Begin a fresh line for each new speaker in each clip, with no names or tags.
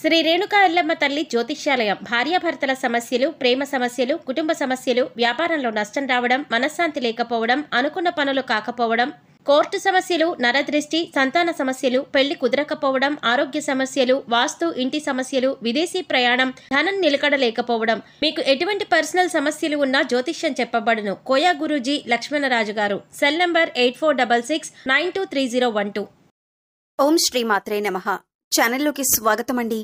శ్రీ రేణుకా ఎల్లమ్మ తల్లి జ్యోతిష్యాలయం. భార్యాభర్తల సమస్యలు, ప్రేమ సమస్యలు, కుటుంబ సమస్యలు, వ్యాపారంలో నష్టం రావడం, మనశ్శాంతి లేకపోవడం, అనుకున్న పనులు కాకపోవడం, కోర్టు సమస్యలు, నరదృష్టి, సంతాన సమస్యలు, పెళ్లి కుదరకపోవడం, ఆరోగ్య సమస్యలు, వాస్తు, ఇంటి సమస్యలు, విదేశీ ప్రయాణం, ధనం నిలకడలేకపోవడం, మీకు ఎటువంటి పర్సనల్ సమస్యలు ఉన్నా జ్యోతిష్యం చెప్పబడును. కోయా గురూజీ లక్ష్మణరాజు గారు. Cell number 8466923012.
ఓం శ్రీ మాత్రే నమః. ఛానల్లోకి స్వాగతమండి.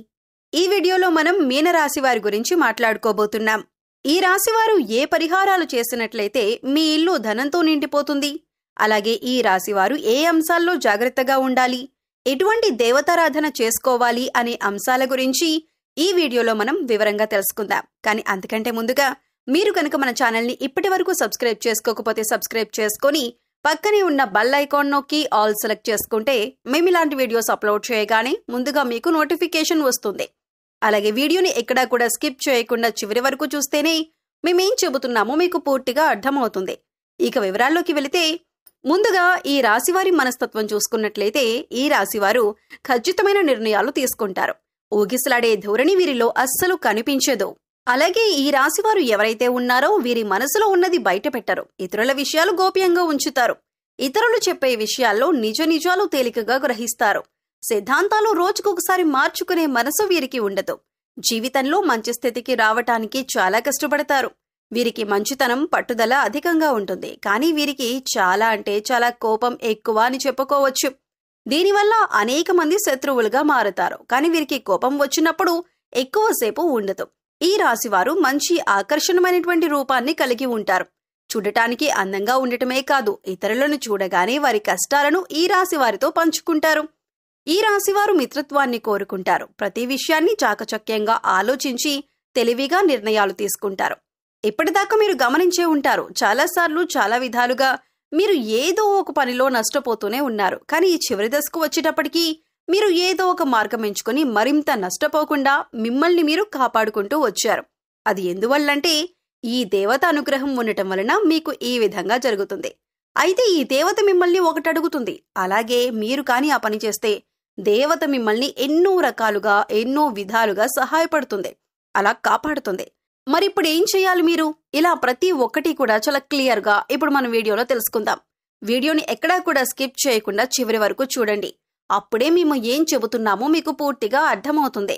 ఈ వీడియోలో మనం మీనరాశి వారి గురించి మాట్లాడుకోబోతున్నాం. ఈ రాశివారు ఏ పరిహారాలు చేసినట్లయితే మీ ఇల్లు ధనంతో నిండిపోతుంది, అలాగే ఈ రాశివారు ఏ అంశాల్లో జాగ్రత్తగా ఉండాలి, ఎటువంటి దేవతారాధన చేసుకోవాలి అనే అంశాల గురించి ఈ వీడియోలో మనం వివరంగా తెలుసుకుందాం. కానీ అంతకంటే ముందుగా మీరు కనుక మన ఛానల్ని ఇప్పటి వరకు సబ్స్క్రైబ్ చేసుకోకపోతే సబ్స్క్రైబ్ చేసుకొని పక్కనే ఉన్న బెల్ ఐకాన్ నొక్కి ఆల్ సెలెక్ట్ చేసుకుంటే మేము ఇలాంటి వీడియోస్ అప్లోడ్ చేయగానే ముందుగా మీకు నోటిఫికేషన్ వస్తుంది. అలాగే వీడియోని ఎక్కడా కూడా స్కిప్ చేయకుండా చివరి వరకు చూస్తేనే మేమేం చెబుతున్నామో మీకు పూర్తిగా అర్థమవుతుంది. ఇక వివరాల్లోకి వెళితే ముందుగా ఈ రాశివారి మనస్తత్వం చూసుకున్నట్లయితే ఈ రాశివారు ఖచ్చితమైన నిర్ణయాలు తీసుకుంటారు. ఊగిసలాడే ధోరణి వీరిలో అస్సలు కనిపించదు. అలాగే ఈ రాశివారు ఎవరైతే ఉన్నారో వీరి మనసులో ఉన్నది బయట పెట్టరు. ఇతరుల విషయాలు గోప్యంగా ఉంచుతారు. ఇతరులు చెప్పే విషయాల్లో నిజాలు తేలికగా గ్రహిస్తారు. సిద్ధాంతాలు రోజుకొకసారి మార్చుకునే మనసు వీరికి ఉండదు. జీవితంలో మంచి స్థితికి రావటానికి చాలా కష్టపడతారు. వీరికి మంచితనం, పట్టుదల అధికంగా ఉంటుంది. కానీ వీరికి చాలా అంటే చాలా కోపం ఎక్కువ అని చెప్పుకోవచ్చు. దీనివల్ల అనేక మంది శత్రువులుగా మారుతారు. కానీ వీరికి కోపం వచ్చినప్పుడు ఎక్కువసేపు ఉండదు. ఈ రాశివారు మంచి ఆకర్షణమైనటువంటి రూపాన్ని కలిగి ఉంటారు. చూడటానికి అందంగా ఉండటమే కాదు, ఇతరులను చూడగానే వారి కష్టాలను ఈ రాశివారితో పంచుకుంటారు. ఈ రాశివారు మిత్రత్వాన్ని కోరుకుంటారు. ప్రతి విషయాన్ని చాకచక్యంగా ఆలోచించి తెలివిగా నిర్ణయాలు తీసుకుంటారు. ఇప్పటిదాకా మీరు గమనించే ఉంటారు, చాలాసార్లు చాలా విధాలుగా మీరు ఏదో ఒక పనిలో నష్టపోతూనే ఉన్నారు. కానీ ఈ చివరి దశకు వచ్చేటప్పటికీ మీరు ఏదో ఒక మార్గం ఎంచుకుని మరింత నష్టపోకుండా మిమ్మల్ని మీరు కాపాడుకుంటూ వచ్చారు. అది ఎందువల్లంటే ఈ దేవత అనుగ్రహం ఉండటం వలన మీకు ఈ విధంగా జరుగుతుంది. అయితే ఈ దేవత మిమ్మల్ని ఒకటి అడుగుతుంది. అలాగే మీరు కాని ఆ పని చేస్తే దేవత మిమ్మల్ని ఎన్నో రకాలుగా ఎన్నో విధాలుగా సహాయపడుతుంది, అలా కాపాడుతుంది. మరి ఇప్పుడు ఏం చేయాలి మీరు? ఇలా ప్రతి ఒక్కటి కూడా చాలా క్లియర్ గా ఇప్పుడు మన వీడియోలో తెలుసుకుందాం. వీడియోని ఎక్కడా కూడా స్కిప్ చేయకుండా చివరి వరకు చూడండి. అప్పుడే మేము ఏం చెబుతున్నామో మీకు పూర్తిగా అర్థమవుతుంది.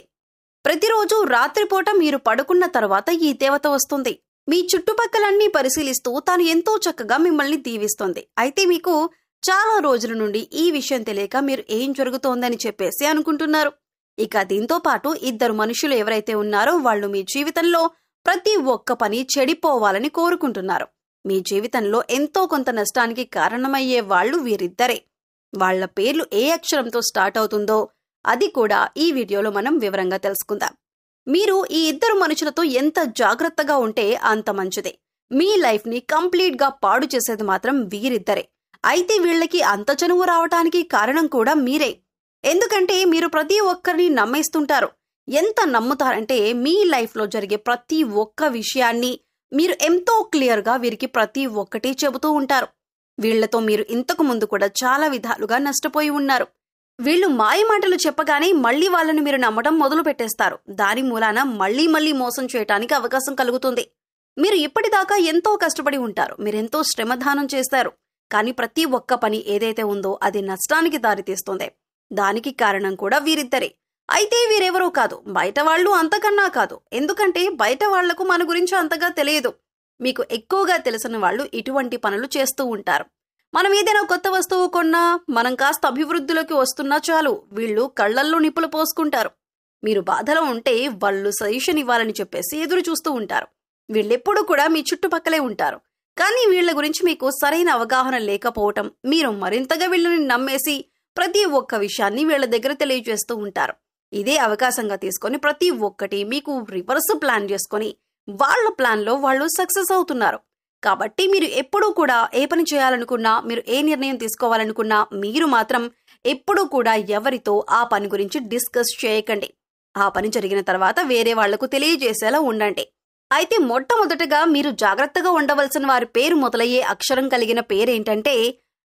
ప్రతిరోజు రాత్రిపూట మీరు పడుకున్న తర్వాత ఈ దేవత వస్తుంది. మీ చుట్టుపక్కలన్నీ పరిశీలిస్తూ తాను ఎంతో చక్కగా మిమ్మల్ని దీవిస్తుంది. అయితే మీకు చాలా రోజుల నుండి ఈ విషయం తెలియక మీరు ఏం జరుగుతోందని చెప్పేసి అనుకుంటున్నారు. ఇక దీంతో పాటు ఇద్దరు మనుషులు ఎవరైతే ఉన్నారో వాళ్ళు మీ జీవితంలో ప్రతి ఒక్క పని చెడిపోవాలని కోరుకుంటున్నారు. మీ జీవితంలో ఎంతో కొంత నష్టానికి కారణమయ్యే వాళ్ళు వీరిద్దరే. వాళ్ల పేర్లు ఏ అక్షరంతో స్టార్ట్ అవుతుందో అది కూడా ఈ వీడియోలో మనం వివరంగా తెలుసుకుందాం. మీరు ఈ ఇద్దరు మనుషులతో ఎంత జాగ్రత్తగా ఉంటే అంత మంచిదే. మీ లైఫ్ ని కంప్లీట్ గా పాడు చేసేది మాత్రం వీరిద్దరే. అయితే వీళ్ళకి అంత చనువు రావటానికి కారణం కూడా మీరే. ఎందుకంటే మీరు ప్రతి ఒక్కరిని నమ్మేస్తుంటారు. ఎంత నమ్ముతారంటే మీ లైఫ్ లో జరిగే ప్రతి ఒక్క విషయాన్ని మీరు ఎంతో క్లియర్ గా వీరికి ప్రతి ఒక్కటి చెబుతూ ఉంటారు. వీళ్లతో మీరు ఇంతకు ముందు కూడా చాలా విధాలుగా నష్టపోయి ఉన్నారు. వీళ్ళు మాయమాటలు చెప్పగానే మళ్లీ వాళ్ళని మీరు నమ్మడం మొదలు పెట్టేస్తారు. దాని మూలాన మళ్లీ మోసం చేయటానికి అవకాశం కలుగుతుంది. మీరు ఇప్పటిదాకా ఎంతో కష్టపడి ఉంటారు. మీరెంతో శ్రమదానం చేస్తారు. కానీ ప్రతి ఒక్క పని ఏదైతే ఉందో అది నష్టానికి దారితీస్తుంది. దానికి కారణం కూడా వీరిద్దరే. అయితే వీరెవరో కాదు, బయట వాళ్ళు అంతకన్నా కాదు. ఎందుకంటే బయట వాళ్లకు మన గురించి అంతగా తెలియదు. మీకు ఎక్కువగా తెలిసిన వాళ్ళు ఇటువంటి పనులు చేస్తూ ఉంటారు. మనం ఏదైనా కొత్త వస్తువు కొన్నా, మనం కాస్త అభివృద్ధిలోకి వస్తున్నా చాలు వీళ్ళు కళ్లల్లో నిప్పులు పోసుకుంటారు. మీరు బాధలో ఉంటే వాళ్ళు సజెషన్ ఇవ్వాలని చెప్పేసి ఎదురు చూస్తూ ఉంటారు. వీళ్ళెప్పుడు కూడా మీ చుట్టుపక్కలే ఉంటారు. కానీ వీళ్ల గురించి మీకు సరైన అవగాహన లేకపోవటం, మీరు మరింతగా వీళ్ళని నమ్మేసి ప్రతి ఒక్క విషయాన్ని వీళ్ల దగ్గర తెలియజేస్తూ ఉంటారు. ఇదే అవకాశంగా తీసుకొని ప్రతి ఒక్కటి మీకు రివర్స్ ప్లాన్ చేసుకొని వాళ్ల ప్లాన్లో వాళ్ళు సక్సెస్ అవుతున్నారు. కాబట్టి మీరు ఎప్పుడూ కూడా ఏ పని చేయాలనుకున్నా, మీరు ఏ నిర్ణయం తీసుకోవాలనుకున్నా మీరు మాత్రం ఎప్పుడూ కూడా ఎవరితో ఆ పని గురించి డిస్కస్ చేయకండి. ఆ పని జరిగిన తర్వాత వేరే వాళ్లకు తెలియజేసేలా ఉండండి. అయితే మొట్టమొదటగా మీరు జాగ్రత్తగా ఉండవలసిన వారి పేరు మొదలయ్యే అక్షరం కలిగిన పేరేంటంటే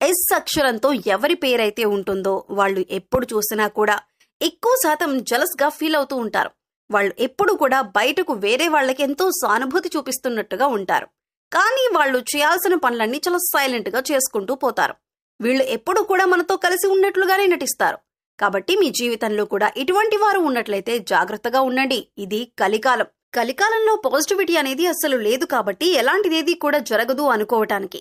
ఎస్ అక్షరంతో ఎవరి పేరైతే ఉంటుందో వాళ్ళు ఎప్పుడు చూసినా కూడా ఎక్కువ శాతం జలస్గా ఫీల్ అవుతూ ఉంటారు. వాళ్ళు ఎప్పుడు కూడా బయటకు వేరే వాళ్ళకి ఎంతో సానుభూతి చూపిస్తున్నట్టుగా ఉంటారు. కానీ వాళ్ళు చేయాల్సిన పనులన్నీ చాలా సైలెంట్ గా చేసుకుంటూ పోతారు. వీళ్ళు ఎప్పుడు కూడా మనతో కలిసి ఉన్నట్లుగానే నటిస్తారు. కాబట్టి మీ జీవితంలో కూడా ఇటువంటి వారు ఉన్నట్లయితే జాగ్రత్తగా ఉండండి. ఇది కలికాలం. కలికాలంలో పాజిటివిటీ అనేది అస్సలు లేదు కాబట్టి ఎలాంటిదేది కూడా జరగదు అనుకోవటానికి.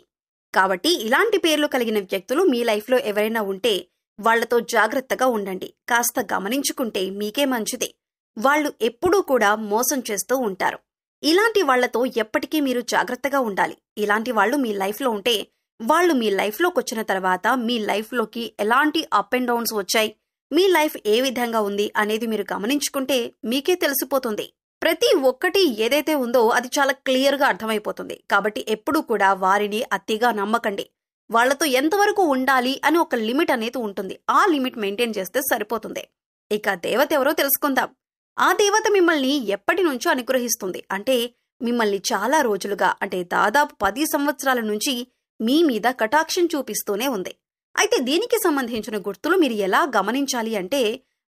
కాబట్టి ఇలాంటి పేర్లు కలిగిన వ్యక్తులు మీ లైఫ్లో ఎవరైనా ఉంటే వాళ్లతో జాగ్రత్తగా ఉండండి. కాస్త గమనించుకుంటే మీకే మంచిది. వాళ్ళు ఎప్పుడూ కూడా మోసం చేస్తూ ఉంటారు. ఇలాంటి వాళ్లతో ఎప్పటికీ మీరు జాగ్రత్తగా ఉండాలి. ఇలాంటి వాళ్ళు మీ లైఫ్లో ఉంటే వాళ్ళు మీ లైఫ్లోకి వచ్చిన తర్వాత మీ లైఫ్లోకి ఎలాంటి అప్ అండ్ డౌన్స్ వచ్చాయి, మీ లైఫ్ ఏ విధంగా ఉంది అనేది మీరు గమనించుకుంటే మీకే తెలిసిపోతుంది. ప్రతి ఒక్కటి ఏదైతే ఉందో అది చాలా క్లియర్గా అర్థమైపోతుంది. కాబట్టి ఎప్పుడూ కూడా వారిని అతిగా నమ్మకండి. వాళ్లతో ఎంతవరకు ఉండాలి అని ఒక లిమిట్ అనేది ఉంటుంది. ఆ లిమిట్ మెయింటైన్ చేస్తే సరిపోతుంది. ఇక దేవత ఎవరో తెలుసుకుందాం. ఆ దేవత మిమ్మల్ని ఎప్పటి నుంచో అనుగ్రహిస్తుంది. అంటే మిమ్మల్ని చాలా రోజులుగా, అంటే దాదాపు 10 సంవత్సరాల నుంచి మీ మీద కటాక్షం చూపిస్తూనే ఉంది. అయితే దీనికి సంబంధించిన గుర్తులు మీరు ఎలా గమనించాలి అంటే,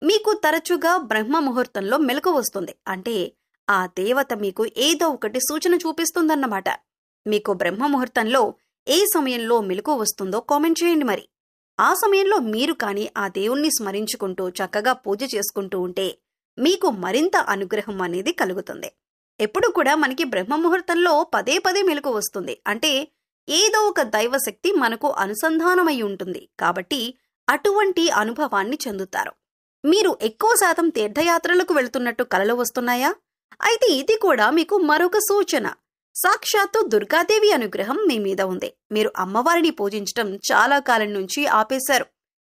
మీకు తరచుగా బ్రహ్మ ముహూర్తంలో మెలకు వస్తుంది. అంటే ఆ దేవత మీకు ఏదో ఒకటి సూచన చూపిస్తుందన్నమాట. మీకు బ్రహ్మ ముహూర్తంలో ఏ సమయంలో మెలకు వస్తుందో కామెంట్ చేయండి. మరి ఆ సమయంలో మీరు కానీ ఆ దేవుణ్ణి స్మరించుకుంటూ చక్కగా పూజ చేసుకుంటూ ఉంటే మీకు మరింత అనుగ్రహం అనేది కలుగుతుంది. ఎప్పుడు కూడా మనకి బ్రహ్మ ముహూర్తంలో పదే పదే మెలకు వస్తుంది. అంటే ఏదో ఒక దైవశక్తి మనకు అనుసంధానమై ఉంటుంది. కాబట్టి అటువంటి అనుభవాన్ని చెందుతారు. మీరు ఎక్కువ శాతం తీర్థయాత్రలకు వెళుతున్నట్టు కలలు వస్తున్నాయా? అయితే ఇది కూడా మీకు మరొక సూచన. సాక్షాత్తు దుర్గాదేవి అనుగ్రహం మీ మీద ఉంది. మీరు అమ్మవారిని పూజించటం చాలా కాలం నుంచి ఆపేశారు.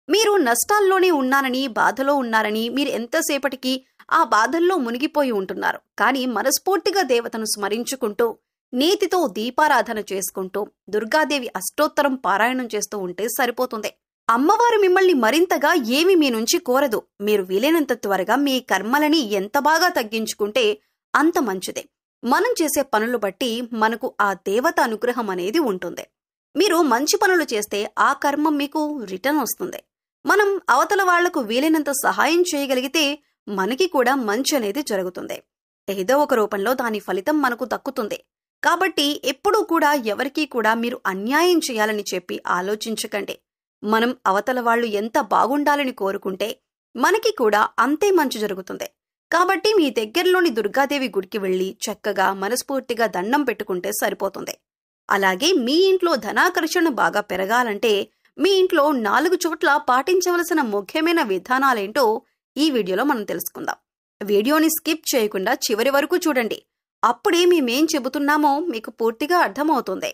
మీరు నష్టాల్లోనే ఉన్నారని, బాధలో ఉన్నారని, మీరు ఎంతసేపటికి ఆ బాధల్లో మునిగిపోయి ఉంటున్నారు. కానీ మనస్ఫూర్తిగా దేవతను స్మరించుకుంటూ, నీతితో దీపారాధన చేసుకుంటూ, దుర్గాదేవి అష్టోత్తరం పారాయణం చేస్తూ ఉంటే సరిపోతుంది. అమ్మవారు మిమ్మల్ని మరింతగా ఏమి మీ నుంచి కోరదు. మీరు వీలైనంత త్వరగా మీ కర్మలని ఎంత బాగా తగ్గించుకుంటే అంత మంచిదే. మనం చేసే పనులు బట్టి మనకు ఆ దేవత అనుగ్రహం అనేది ఉంటుంది. మీరు మంచి పనులు చేస్తే ఆ కర్మం మీకు రిటర్న్ వస్తుంది. మనం అవతల వాళ్లకు వీలైనంత సహాయం చేయగలిగితే మనకి కూడా మంచి అనేది జరుగుతుంది. ఏదో ఒక రూపంలో దాని ఫలితం మనకు దక్కుతుంది. కాబట్టి ఎప్పుడూ కూడా ఎవరికీ కూడా మీరు అన్యాయం చేయాలని చెప్పి ఆలోచించకండి. మనం అవతల వాళ్ళు ఎంత బాగుండాలని కోరుకుంటే మనకి కూడా అంతే మంచి జరుగుతుంది. కాబట్టి మీ దగ్గరలోని దుర్గాదేవి గుడికి వెళ్లి చక్కగా మనస్ఫూర్తిగా దండం పెట్టుకుంటే సరిపోతుంది. అలాగే మీ ఇంట్లో ధనాకర్షణ బాగా పెరగాలంటే మీ ఇంట్లో 4 చోట్ల పాటించవలసిన ముఖ్యమైన విధానాలేంటో ఈ వీడియోలో మనం తెలుసుకుందాం. వీడియోని స్కిప్ చేయకుండా చివరి వరకు చూడండి. అప్పుడే మేమేం చెబుతున్నామో మీకు పూర్తిగా అర్థమవుతుంది.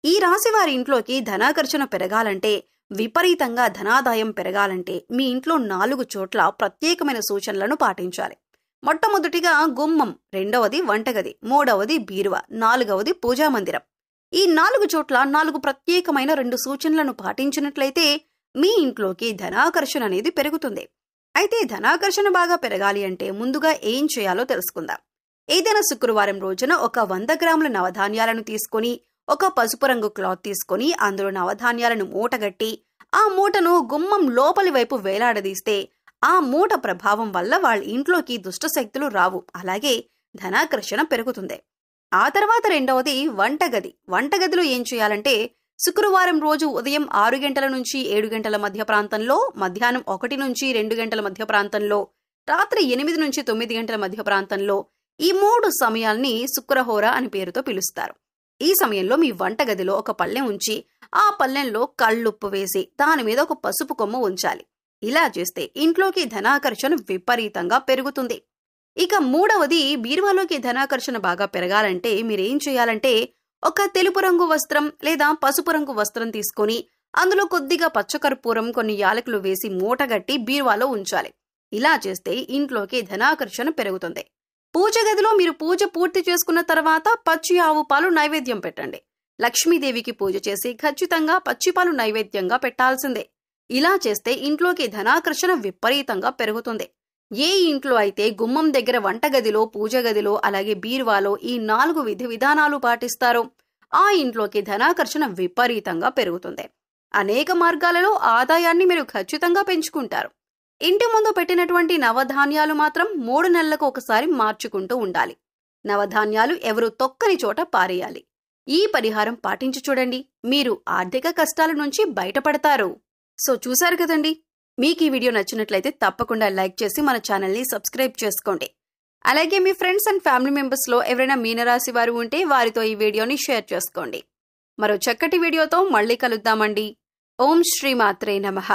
ఈ రాశి వారి ఇంట్లోకి ధనాకర్షణ పెరగాలంటే, విపరీతంగా ధనాదాయం పెరగాలంటే మీ ఇంట్లో 4 చోట్ల ప్రత్యేకమైన సూచనలను పాటించాలి. మొట్టమొదటిగా గుమ్మం, రెండవది వంటగది, మూడవది బీరువా, నాలుగవది పూజామందిరం. ఈ 4 చోట్ల 4 ప్రత్యేకమైన 2 సూచనలను పాటించినట్లయితే మీ ఇంట్లోకి ధనాకర్షణ అనేది పెరుగుతుంది. అయితే ధనాకర్షణ బాగా పెరగాలి అంటే ముందుగా ఏం చేయాలో తెలుసుకుందాం. ఏదైనా శుక్రవారం రోజున ఒక 100 గ్రాముల నవధాన్యాలను తీసుకొని, ఒక పసుపు రంగు క్లాత్ తీసుకొని అందులో నవధాన్యాలను మూటగట్టి ఆ మూటను గుమ్మం లోపలి వైపు వేలాడదీస్తే ఆ మూట ప్రభావం వల్ల వాళ్ళ ఇంట్లోకి దుష్టశక్తులు రావు. అలాగే ధనాకర్షణ పెరుగుతుంది. ఆ తర్వాత రెండవది వంటగది. వంటగదిలో ఏం చేయాలంటే శుక్రవారం రోజు ఉదయం 6 గంటల నుంచి 7 గంటల మధ్య ప్రాంతంలో, మధ్యాహ్నం 1 నుంచి 2 గంటల మధ్య ప్రాంతంలో, రాత్రి 8 నుంచి 9 గంటల మధ్య ప్రాంతంలో, ఈ 3 సమయాల్ని శుక్రహోర అని పేరుతో పిలుస్తారు. ఈ సమయంలో మీ వంటగదిలో ఒక పళ్ళెం ఉంచి ఆ పళ్ళెంలో కళ్ళుప్పు వేసి దాని మీద ఒక పసుపు కొమ్మ ఉంచాలి. ఇలా చేస్తే ఇంట్లోకి ధనాకర్షణ విపరీతంగా పెరుగుతుంది. ఇక మూడవది బీరువాలోకి ధనాకర్షణ బాగా పెరగాలంటే మీరేం చేయాలంటే ఒక తెలుపు రంగు వస్త్రం లేదా పసుపు రంగు వస్త్రం తీసుకొని అందులో కొద్దిగా పచ్చకర్పూరం, కొన్ని యాలకులు వేసి మూటగట్టి బీరువాలో ఉంచాలి. ఇలా చేస్తే ఇంట్లోకి ధనాకర్షణ పెరుగుతుంది. పూజ గదిలో మీరు పూజ పూర్తి చేసుకున్న తర్వాత పచ్చి ఆవు పాలు నైవేద్యం పెట్టండి. లక్ష్మీదేవికి పూజ చేసి ఖచ్చితంగా పచ్చిపాలు నైవేద్యంగా పెట్టాల్సిందే. ఇలా చేస్తే ఇంట్లోకి ధనాకర్షణ విపరీతంగా పెరుగుతుంది. ఏ ఇంట్లో అయితే గుమ్మం దగ్గర, వంటగదిలో, పూజ గదిలో, అలాగే బీరువాలో ఈ 4 విధి విధానాలు పాటిస్తారో ఆ ఇంట్లోకి ధనాకర్షణ విపరీతంగా పెరుగుతుంది. అనేక మార్గాలలో ఆదాయాన్ని మీరు ఖచ్చితంగా పెంచుకుంటారు. ఇంటి ముందు పెట్టినటువంటి నవధాన్యాలు మాత్రం 3 నెలలకు ఒకసారి మార్చుకుంటూ ఉండాలి. నవధాన్యాలు ఎవరు తొక్కని చోట పారేయాలి. ఈ పరిహారం పాటించి చూడండి, మీరు ఆర్థిక కష్టాల నుంచి బయటపడతారు. సో చూశారు కదండి, మీకు ఈ వీడియో నచ్చినట్లయితే తప్పకుండా లైక్ చేసి మన ఛానల్ని సబ్స్క్రైబ్ చేసుకోండి. అలాగే మీ ఫ్రెండ్స్ అండ్ ఫ్యామిలీ మెంబర్స్లో ఎవరైనా మీనరాశి వారు ఉంటే వారితో ఈ వీడియోని షేర్ చేసుకోండి. మరో చక్కటి వీడియోతో మళ్ళీ కలుద్దామండి. ఓం శ్రీ మాత్రే నమః.